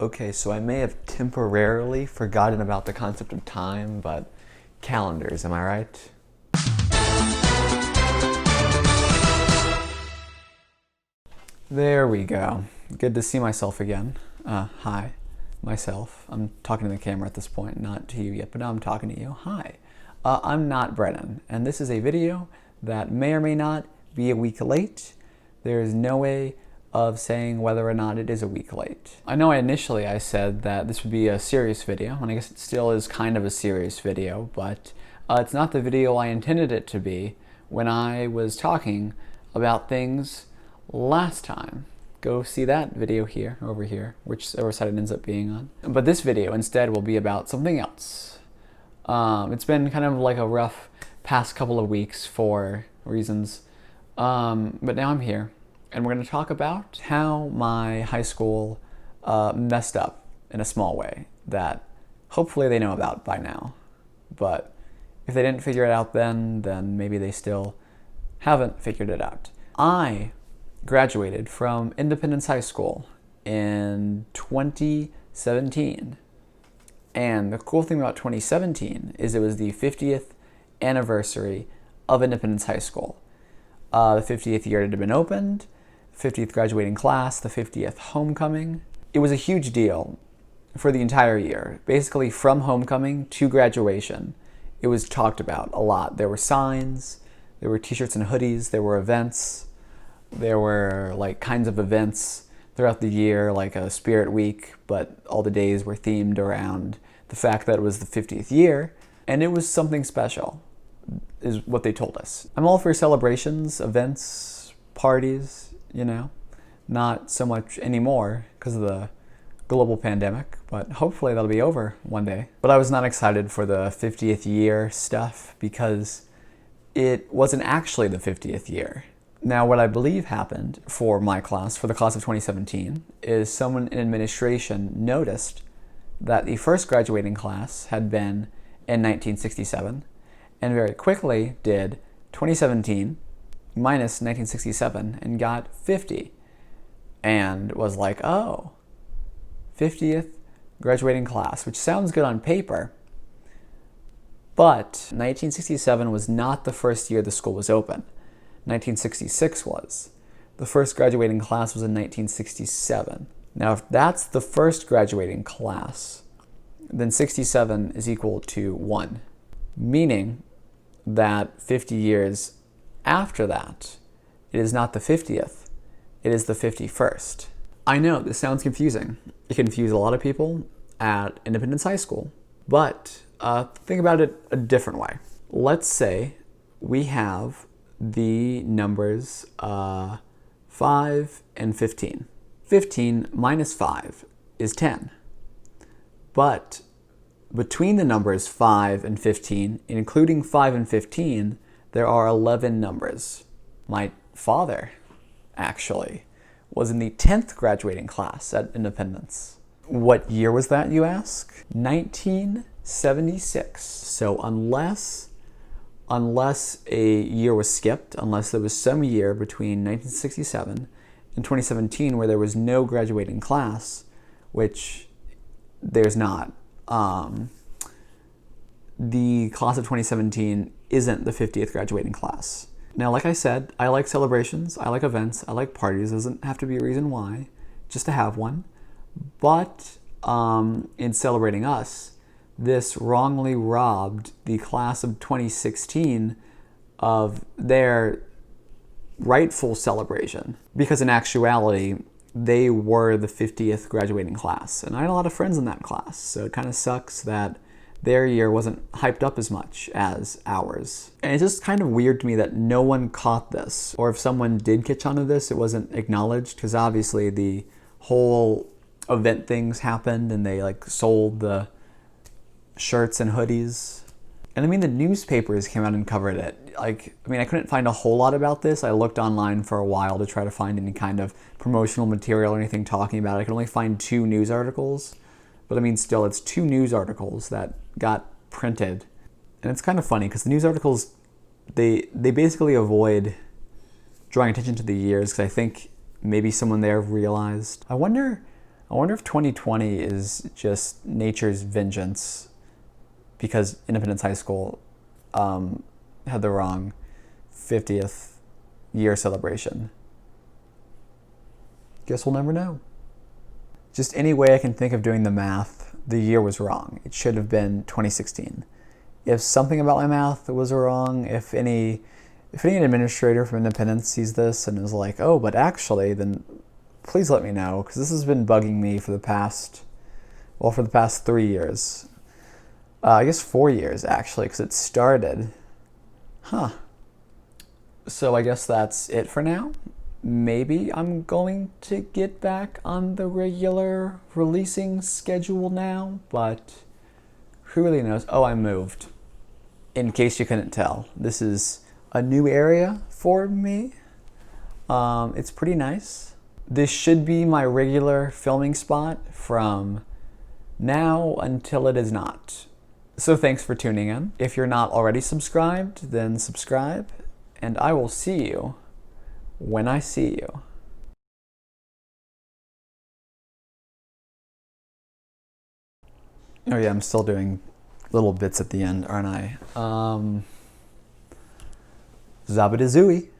Okay, so I may have temporarily forgotten about the concept of time, but calendars, am I right? There we go. Good to see myself again. Hi, myself. I'm talking to the camera at this point, not to you yet, but now I'm talking to you. Hi. I'm not Brennan, and this is a video that may or may not be a week late. There is no way of saying whether or not it is a week late. I know initially I said that this would be a serious video, and I guess it still is kind of a serious video, but it's not the video I intended it to be when I was talking about things last time. Go see that video here, over here, whichever side it ends up being on. But this video instead will be about something else. It's been kind of like a rough past couple of weeks for reasons, but now I'm here. And we're going to talk about how my high school messed up in a small way that hopefully they know about by now. But if they didn't figure it out then maybe they still haven't figured it out. I graduated from Independence High School in 2017. And the cool thing about 2017 is it was the 50th anniversary of Independence High School. The 50th year it had been opened, 50th graduating class, the 50th homecoming. It was a huge deal for the entire year. Basically from homecoming to graduation, it was talked about a lot. There were signs, there were t-shirts and hoodies, there were events, there were like kinds of events throughout the year, like a spirit week, but all the days were themed around the fact that it was the 50th year, and it was something special, is what they told us. I'm all for celebrations, events, parties, you know, not so much anymore because of the global pandemic, but hopefully that'll be over one day. But I was not excited for the 50th year stuff because it wasn't actually the 50th year. Now, what I believe happened for my class, for the class of 2017, is someone in administration noticed that the first graduating class had been in 1967 and very quickly did 2017 minus 1967 and got 50 and was like, oh, 50th graduating class, which sounds good on paper, but 1967 was not the first year the school was open. 1966 was. The first graduating class was in 1967. Now, if that's the first graduating class, then 67 is equal to 1, meaning that 50 years after that, it is not the 50th, it is the 51st. I know this sounds confusing. It confused a lot of people at Independence High School, but think about it a different way. Let's say we have the numbers 5 and 15. 15 minus 5 is 10. But between the numbers 5 and 15, including 5 and 15, there are 11 numbers. My father, actually, was in the 10th graduating class at Independence. What year was that, you ask? 1976. So unless a year was skipped, unless there was some year between 1967 and 2017 where there was no graduating class, which there's not, the class of 2017 isn't the 50th graduating class. Now, like I said, I like celebrations, I like events, I like parties. Doesn't have to be a reason why, just to have one. But in celebrating us, this wrongly robbed the class of 2016 of their rightful celebration, because in actuality, they were the 50th graduating class. And I had a lot of friends in that class, so it kind of sucks that their year wasn't hyped up as much as ours. And it's just kind of weird to me that no one caught this, or if someone did catch on to this, it wasn't acknowledged, because obviously the whole event things happened and they like sold the shirts and hoodies. And I mean, the newspapers came out and covered it. I couldn't find a whole lot about this. I looked online for a while to try to find any kind of promotional material or anything talking about it. I could only find 2 news articles. But I mean, still, it's 2 news articles that got printed. And it's kind of funny because the news articles, they basically avoid drawing attention to the years, because I think maybe someone there realized. I wonder I wonder if 2020 is just nature's vengeance because Independence High School had the wrong 50th year celebration. Guess we'll never know. Just any way I can think of doing the math, the year was wrong. It should have been 2016. If something about my math was wrong, if any administrator from Independence sees this and is like, oh, but actually, then please let me know, because this has been bugging me for the past 3 years. I guess 4 years, actually, because it started. So I guess that's it for now. Maybe I'm going to get back on the regular releasing schedule now, but who really knows? Oh, I moved. In case you couldn't tell, this is a new area for me. It's pretty nice. This should be my regular filming spot from now until it is not. So thanks for tuning in. If you're not already subscribed, then subscribe, and I will see you when I see you. Oh yeah, I'm still doing little bits at the end, aren't I? Zabadazooey.